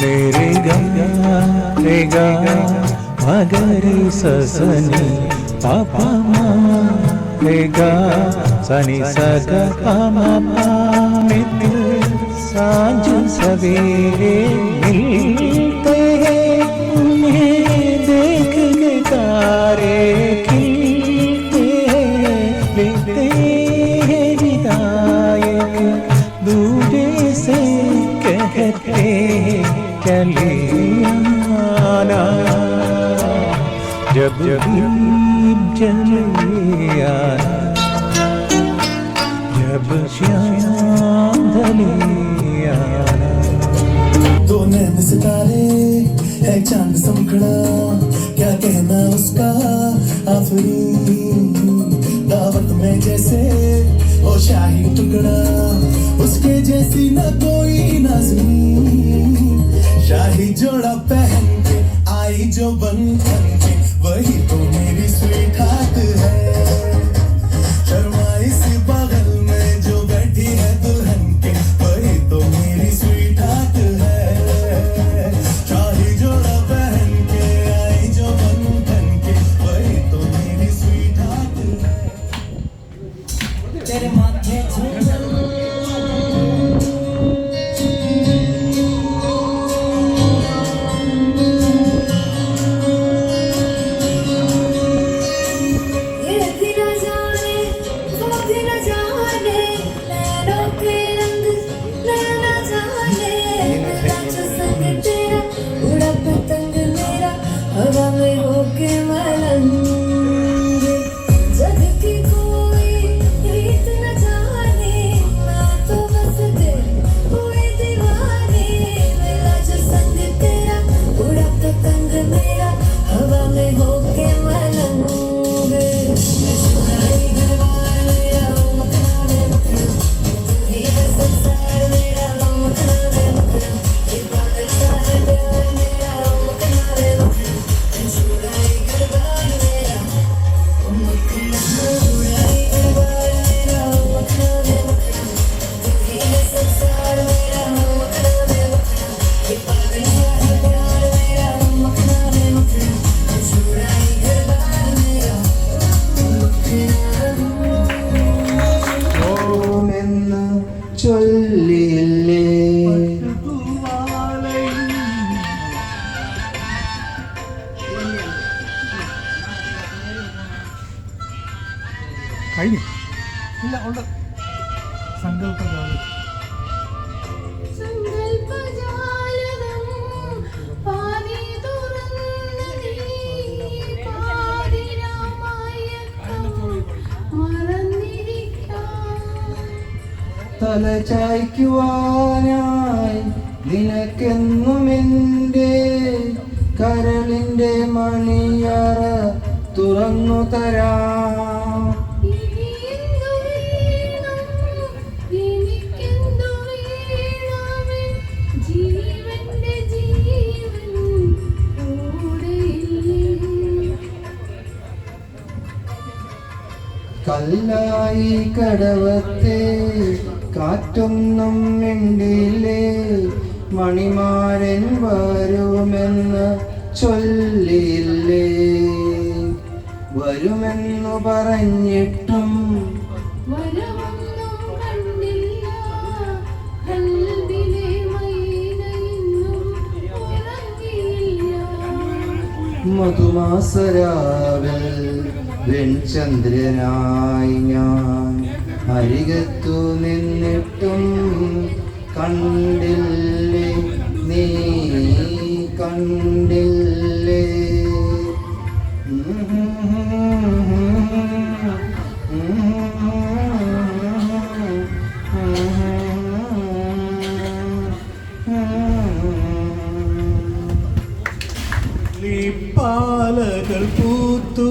मेरे गा रे गा मगरे ससनी पापा मा रे गा सनी सग पामा पा मित्र सांझ सवेरे मिलते हैं उन्हें देख के तारे खिलते हैं लेते हैं विदाई दूरे से कहते हैं चले आना जब दीप जले आना जब श्याम ढले आना। दो नैन सितारे है चांद समखड़ा क्या कहना उसका आफरी दावत में जैसे ओ शाही टुकड़ा उसके जैसी न कोई नाज़नीन शाही जोड़ा पहन के आई जो बन के वही तो मेरी स्वीट हार्ट है शर्माई सी बगल में जो बैठी है दुल्हन के वही तो मेरी स्वीट हार्ट है शाही जोड़ा पहन के आई जो बन के वही तो मेरी स्वीट हार्ट है तेरे माथे ചൊല്ലില്ലേ കഴിഞ്ഞു ഇല്ല ഉണ്ട് സങ്കല്പജാലം തല ചായ്ക്കുവാനായി നിനക്കെന്നും എൻ്റെ കരളിൻ്റെ മണിയറ തുറന്നു തരാം കല്ലായി കടവത്തെ കാറ്റൊന്നും മിണ്ടില്ലേ മണിമാരൻ വരുമെന്ന് ചൊല്ലില്ലേ വരുമെന്നു പറഞ്ഞിട്ടും മധുമാസരാവിൽ വെൺചന്ദ്രനായി ഞാൻ അരികത്തു നിന്നിട്ടും കണ്ടില്ലേ നീ കണ്ടില്ലേ പാലകൾ പൂത്തു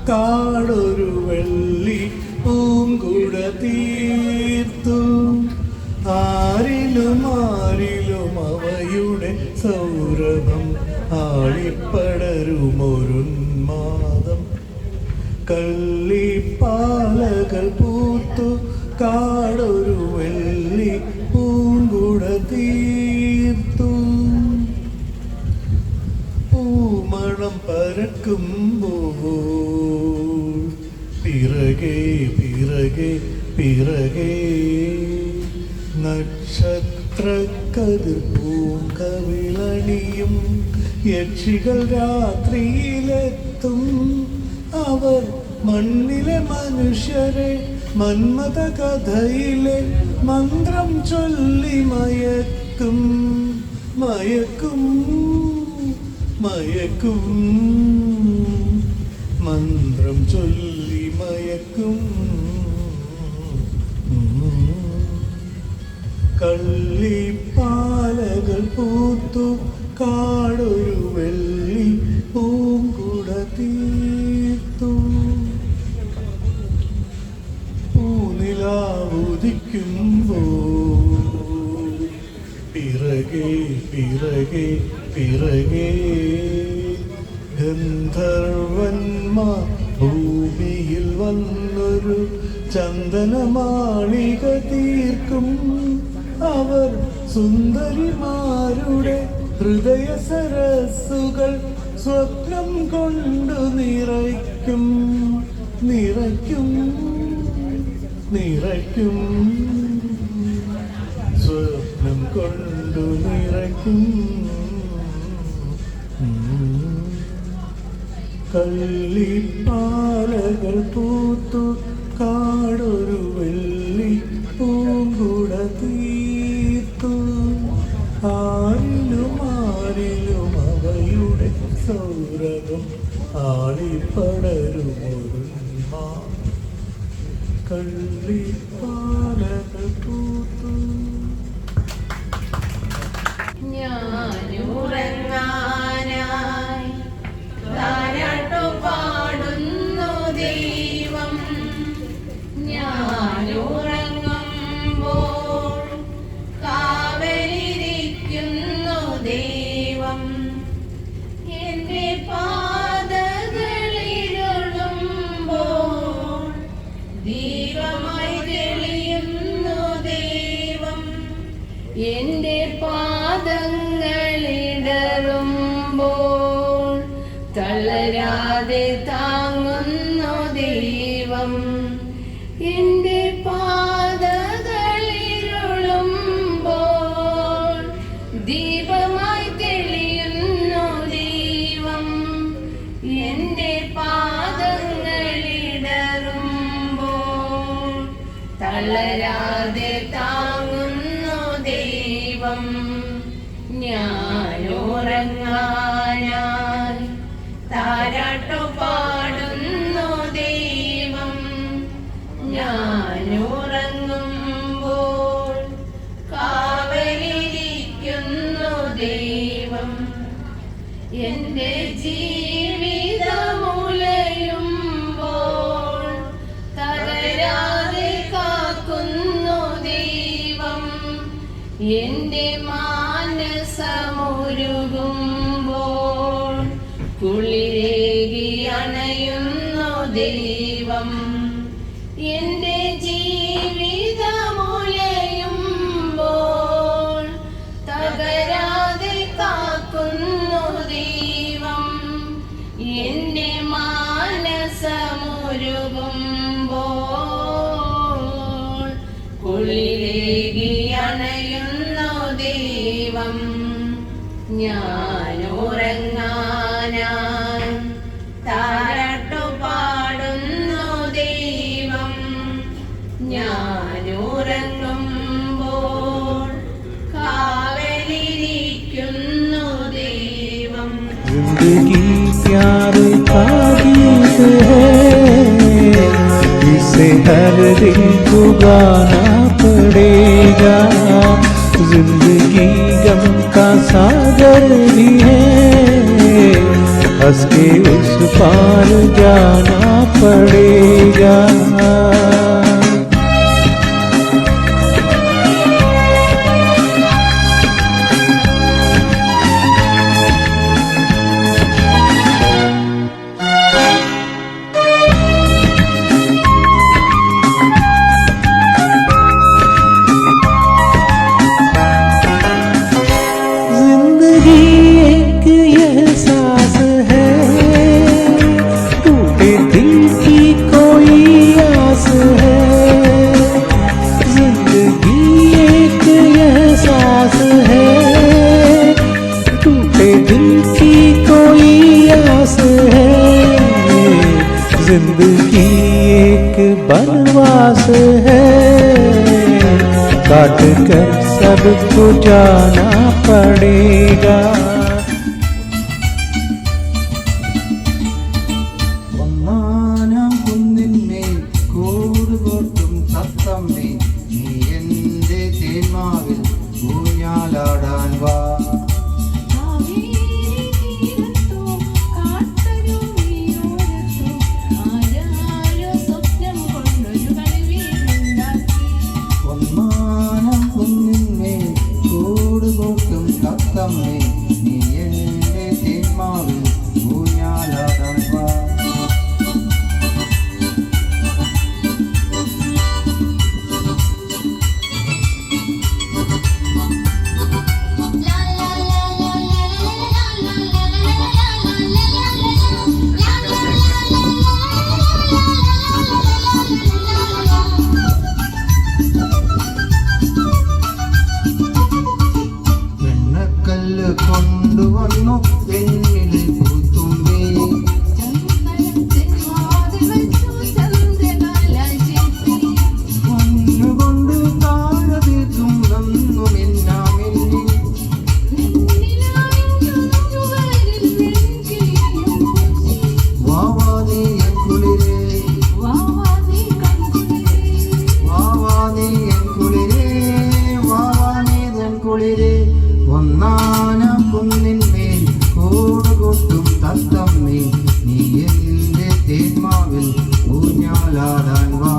കാടൊരു വെള്ളി പൂങ്കുട തീർത്തു ആരിലും ആരിലും അവയുടെ സൗരഭം ആളിപ്പടരുമൊരുന്മാദം കള്ളിപ്പാലകൾ പൂത്തു കാടൊരു വെള്ളി പൂങ്കുട തീർത്തു പറക്കുമ്പോൾ പിറകെ പിറകെ പിറകെ നക്ഷത്രക്കതിർ പൂങ്കവിളണിയും യക്ഷികൾ രാത്രിയിലെത്തും. അവർ മണ്ണിലെ മനുഷ്യരെ മന്മഥ കഥയിലെ മന്ത്രം ചൊല്ലി മയക്കും മയക്കും മയക്കും മന്ത്രം ചൊല്ലി മയക്കും. കള്ളിപ്പാലകൾ പൂത്തു കാടൊരു വെള്ളി പൂങ്കുട തീർത്തു. പൂനിലാവുദിക്കുമ്പോൾ പിറകെ പിറകെ പിറകെ ഗന്ധർവന്മാർ ഭൂമിയിൽ വന്നൊരു ചന്ദനമാളിക തീർക്കും. അവർ സുന്ദരിമാരുടെ ഹൃദയ സരസ്സുകൾ സ്വപ്നം കൊണ്ടു നിറയ്ക്കും നിറയ്ക്കും നിറയ്ക്കും സ്വപ്നം കൊണ്ടു നിറയ്ക്കും. കള്ളിപ്പാലകൾ പൂത്തു കാടൊരു വെള്ളി പൂങ്കുട തീർത്തു. ആരിലും ആരിലും അവയുടെ സൗരഭം ആളിപ്പടരുമൊരു കള്ളിപ്പാലകൾ പൂത്തു. ഞാനുറങ്ങാനായി താരാട്ടു പാടുന്നു ദൈവം. ഞാനുറങ്ങുമ്പോൾ കാവലിരിക്കുന്നു ദൈവം. എന്റെ പാതകളിരുളുമ്പോൾ ദീപമായി തെളിയുന്നു ദൈവം. എന്റെ പാദങ്ങളിടറുമ്പോൾ തളരാതെ താങ്ങുന്നു ദൈവം. എന്റെ പാദകളിരുളുമ്പോൾ ദീപമായി തെളിയുന്നു ദൈവം. എന്റെ പാദങ്ങളിടറുമ്പോൾ തളരാതെ താങ്ങുന്നു ദൈവം. ഞാനുറങ്ങാനായി താരാട്ടു പാടുന്നു ദൈവം. ഞാനുറങ്ങുമ്പോൾ കാവലിരിക്കുന്നു ദൈവം. എന്റെ ജീവിതമുലയുമ്പോൾ തകരാതെ കാക്കുന്നു ദൈവം. എന്റെ മാനസമുരുകുമ്പോൾ കുളിരേകി അണയുന്നു ദൈവം. എന്റെ ജീവിതമുലയുമ്പോൾ തകരാതെ കാക്കുന്നു ദൈവം. എന്റെ മാനസമുരുകുമ്പോൾ കുളിരേകി അണയുന്നു ദൈവം. ഞാനുറങ്ങാനായി താരാട്ടു പാടുന്നു ദൈവം. ഞാനുറങ്ങുമ്പോൾ കാവലിരിക്കുന്നു ദൈവം. जिंदगी प्यार का गीत है, इसे हर दिल को गाना पड़ेगा. जिंदगी गम का सागर भी है, हंस के उस पार जाना पड़ेगा. जिंदगी एक एहसास है, को जाना पड़ेगा। ഒന്നാനാം കുന്നിന്മേൽ കൂടുകൊട്ടും തത്തമ്മേ നീ എൻ്റെ തേന്മാവിൽ ഊഞ്ഞാലാടാൻ വാ. ഒന്നാനാം കുന്നിന്മേൽ കൂടുകൊട്ടും തത്തമ്മേ നീ എൻ്റെ തേന്മാവിൽ ഊഞ്ഞാലാടാൻ വാ. വെണ്ണക്കല്ല് കൊണ്ടുവന്നു വെണ്ണിലെ പൂത്തുമ്പി മണ്ണുകൊണ്ട് താഴെ തീർത്തും വന്നു മിന്നാമിന്നി. വാവാ നീ എൻ കുളിരേ, വാവാ നീ എൻ കുളിരേ, വാവാ നീ എൻ കുളിരേ. ഒന്നാനാം കുന്നിന്മേൽ കൂടുകൊട്ടും തത്തമ്മേ നീ എൻ്റെ തേന്മാവിൽ ഊഞ്ഞാലാടാൻ വാ.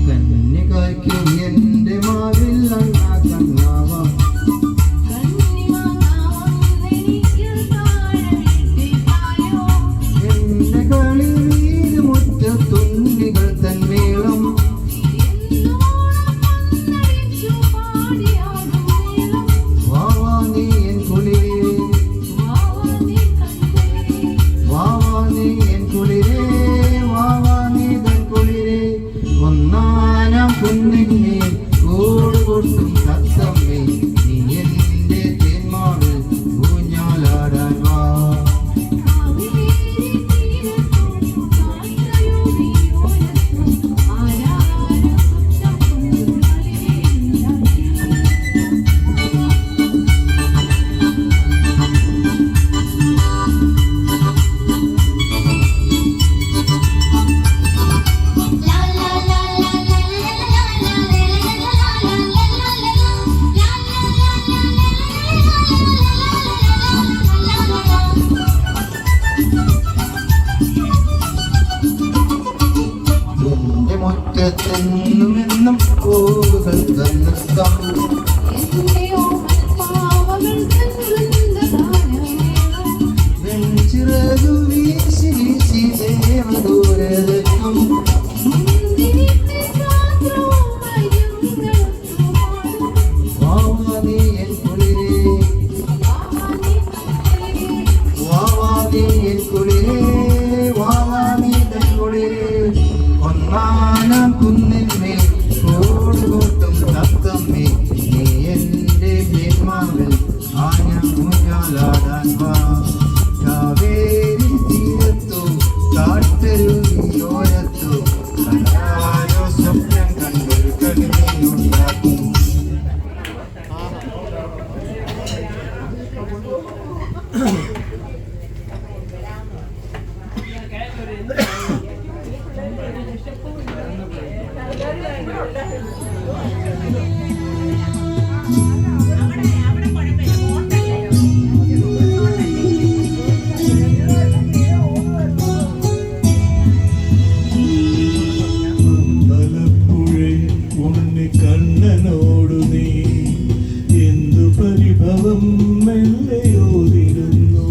കന്യകയ്ക്കും എൻ്റെ മാവിൽ അണ്ണാ കണ്ണാവാ. എൻ്റെ കളി വീരുമുറ്റത്തുണ്ണികൾ തന്മേളം. വാവാ നീ എൻ കുളിരേ, വാവാ നീ എൻ കുളിരേ, വാവാ നീ തൻ കുളിരേ. ഒന്നാനാം കുന്നിന്മേൽ കൂടുകൊട്ടും തത്തമ്മേ നീ എൻ്റെ തേന്മാവിൽ ഊഞ്ഞാലാടാൻ വാ. എന്റെ മുറ്റത്തെന്നുമെന്നും പൂവുകൾ തന്നൃത്തം. വെൺചിറകു വീശി വീശി ദേവദൂരത്തും. വാവാ നീ എൻ കുളിരേ, വാവാ നീ എൻ കുളിരേ, വാവാ നീ തൻ കുളിരേ. ഒന്നാനാം കുന്നിന്മേൽ കൂടുകൊട്ടും തത്തമ്മേ നീ എൻ്റെ തേന്മാവിൽ ഊഞ്ഞാലാടാൻ വാ. കാവേരി തീരത്തു കാട്ടരുവിയോരത്തു കണ്ടാരോ സ്വപ്നം കണ്ടൊരു കളിമീനുണ്ടാക്കി. അമ്പലപ്പുഴേ ഉണ്ണിക്കണ്ണനോടു നീ എന്തു പരിഭവം മെല്ലയോതിരുന്നു.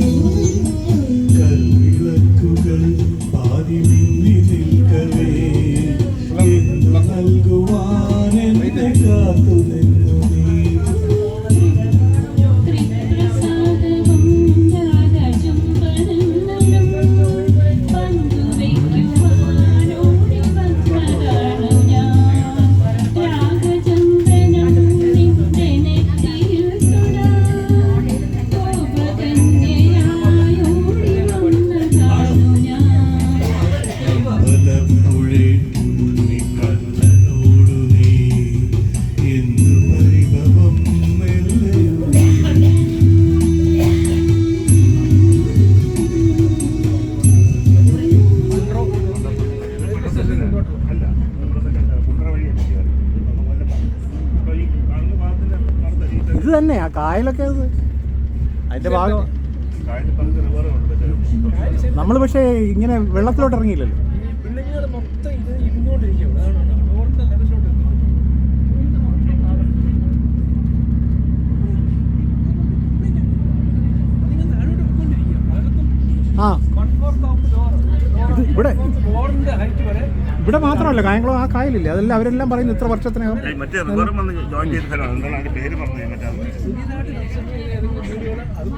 കായലൊക്കെ അതിന്റെ ഭാഗം. നമ്മൾ പക്ഷേ ഇങ്ങനെ വെള്ളത്തിലോട്ട് ഇറങ്ങിയില്ലല്ലോ. ബിൽഡിങ്ങുകൾ മൊത്തം ഇത് ഇരുന്നുകൊണ്ടിരിക്കുകയാണ്. അതാണ് റോഡിന്റെ ലെവലിലോട്ട് ഇത് ഇവിടെ റോഡിന്റെ ഹൈറ്റ് വരെ. ഇവിടെ മാത്രമല്ല, കായംകുളം ആ കായലില്ലേ, അതെല്ലാം അവരെല്ലാം പറയുന്നു ഇത്ര വർഷത്തിനകം. പുതിയതായിട്ട് വീഡിയോകൾ അത്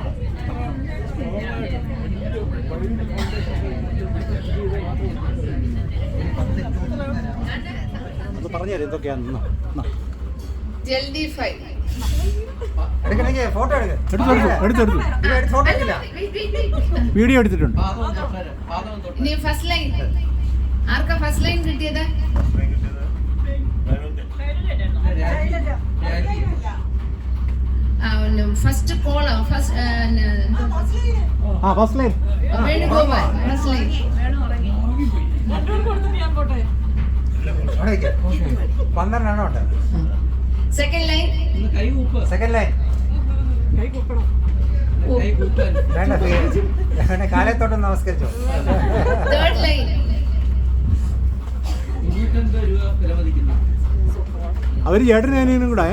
ഒന്ന് പറഞ്ഞു തരാം എന്തൊക്കെയാണെന്ന്. ജൽദി ഫൈ ഫോട്ടോ എടുത്തു വീഡിയോ എടുത്തിട്ടുണ്ട്. ഇനി ഫസ്റ്റ് ലൈൻ ആർക്കാ ഫസ്റ്റ് ലൈൻ കിട്ടിയത്? ഫസ്റ്റ് കോൾ first line Venugopal first line. Second line കാലത്തോട്ട് നമസ്കരിച്ചോ. തേർഡ് ലൈൻ അവര് ചേട്ടനും കൂടെ.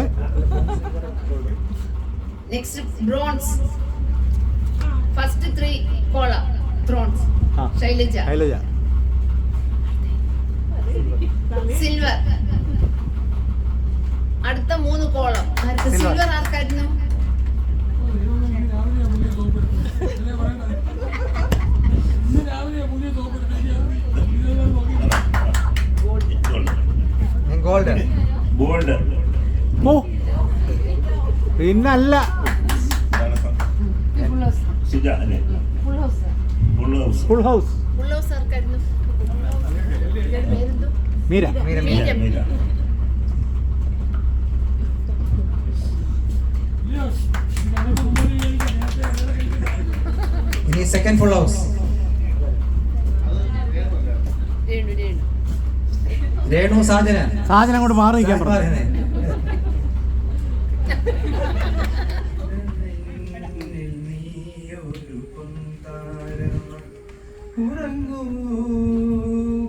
നെക്സ്റ്റ് ബ്രോൺസ് ഫസ്റ്റ് 3 കോള ബ്രോൺസ്. ശൈലജ സിൽവർ. അടുത്ത 3 കോളം ആർക്ക്? സിൽവർ ആർക്കായിരുന്നു? പിന്നല്ല ഫുൾ ഹൗസ്. ആർക്കായിരുന്നു? മീര. ഇനി second full house. Renu Sajana അങ്ങോട്ട് മാറി നിൽക്കാൻ പറഞ്ഞു.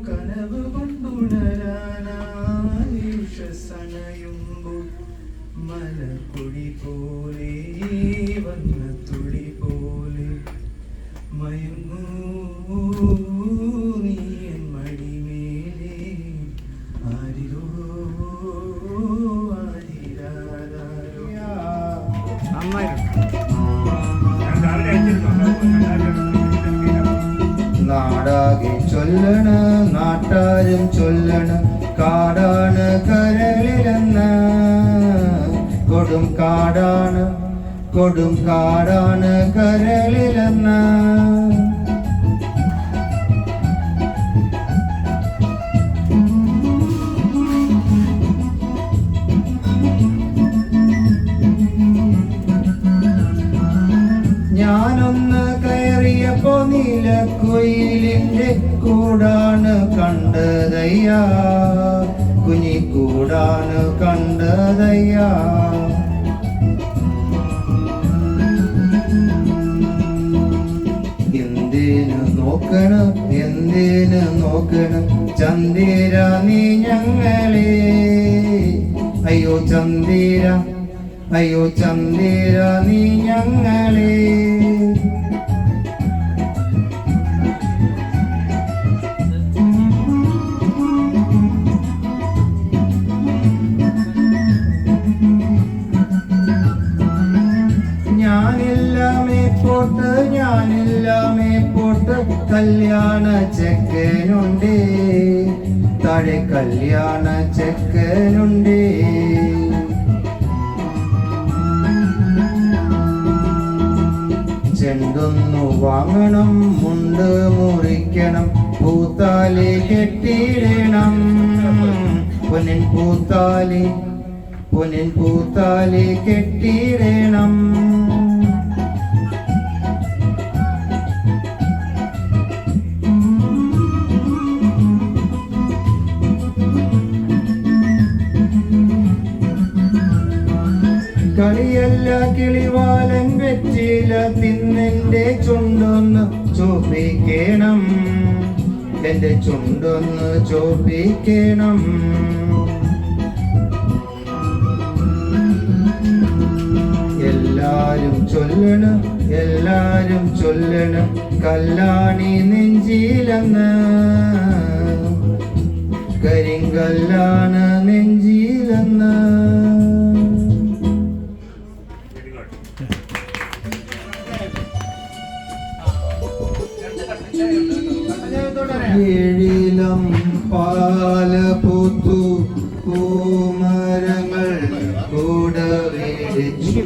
കനവ് കൊണ്ടുണരാനായുഷസണയുമ്പോൾ മലക്കുടി പോലെ വന്ന തുളി പോലെ മയങ്ങൂ നീ എൻ മടിമേലേ ആരിരോ ആരിരാരോ. നാടാകെ ചൊല്ലണ നാട്ടാരും ചൊല്ലണ കാടാണ് കരളിലെന്ന്. കൊടും കാടാണ് കരളിലെന്ന്. ഞാനൊന്ന് കയറിയപ്പോ നീലക്കുയിലിന്റെ കൂടാണ് കണ്ടതയ്യാ, കുഞ്ഞിക്കൂടാണ് കണ്ടതയ്യാ. എന്തിനു നോക്കണം ചന്ദിര നീ ഞങ്ങളെ. അയ്യോ ചന്ദിര നീ ഞങ്ങളെ. ഞാനില്ലാമേ പോട്ട് കല്യാണ ചെക്കനുണ്ടേ, താഴെ കല്യാണ ചെക്കനുണ്ടേ. ചെണ്ടൊന്നു വാങ്ങണം, മുണ്ട് മുറിക്കണം, പൂത്താലി കെട്ടിയിടണം. പൊന്നിൻ പൂത്താലി കെട്ടിയിടണം. കളിയല്ല കിളിവാലൻ വെറ്റില തിന്നെന്റെ ചുണ്ടൊന്ന് ചോപ്പിക്കണം, എന്റെ ചുണ്ടൊന്ന് ചോപ്പിക്കണം. എല്ലാരും ചൊല്ലണം, എല്ലാരും ചൊല്ലണം, കല്ലാണി നെഞ്ചിലെന്ന്, കരിങ്കല്ലാണ് നെഞ്ചിലെന്ന്. ഏഴിലം പാല പൂത്തു പൂമരങ്ങൾ കൂടവേടിച്ചു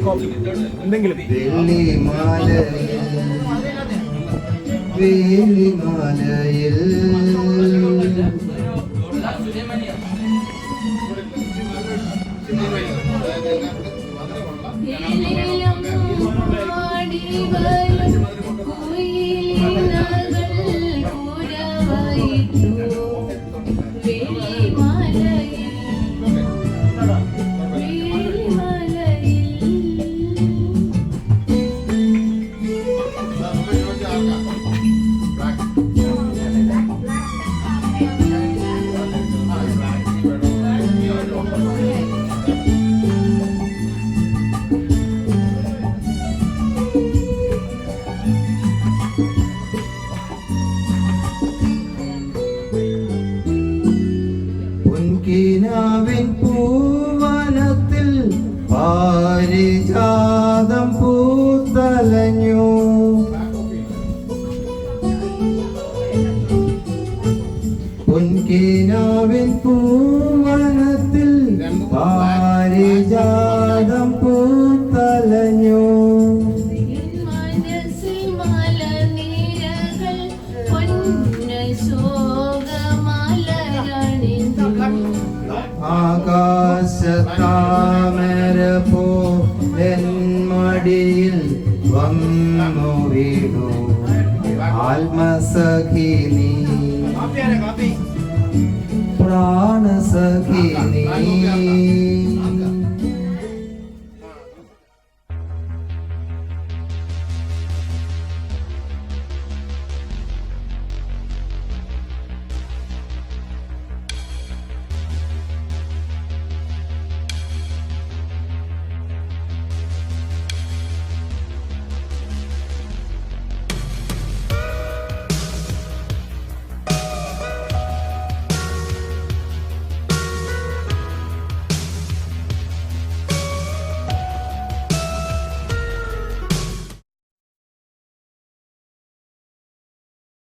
എന്തെങ്കിലും വേലിമാലയിൽ പൊൻകിനാവിൻ പൂവനത്തിൽ പാരിജാതം പൂത്തലഞ്ഞു. പൊൻകിനാവിൻ പൂവനത്തിൽ പാരിജാതം പൂത്തലഞ്ഞു. ആകാശത്താമര പോലെന്മടിയിൽ വന്നു വീണു ആത്മസഖി നീ, പ്രാണസഖി നീ.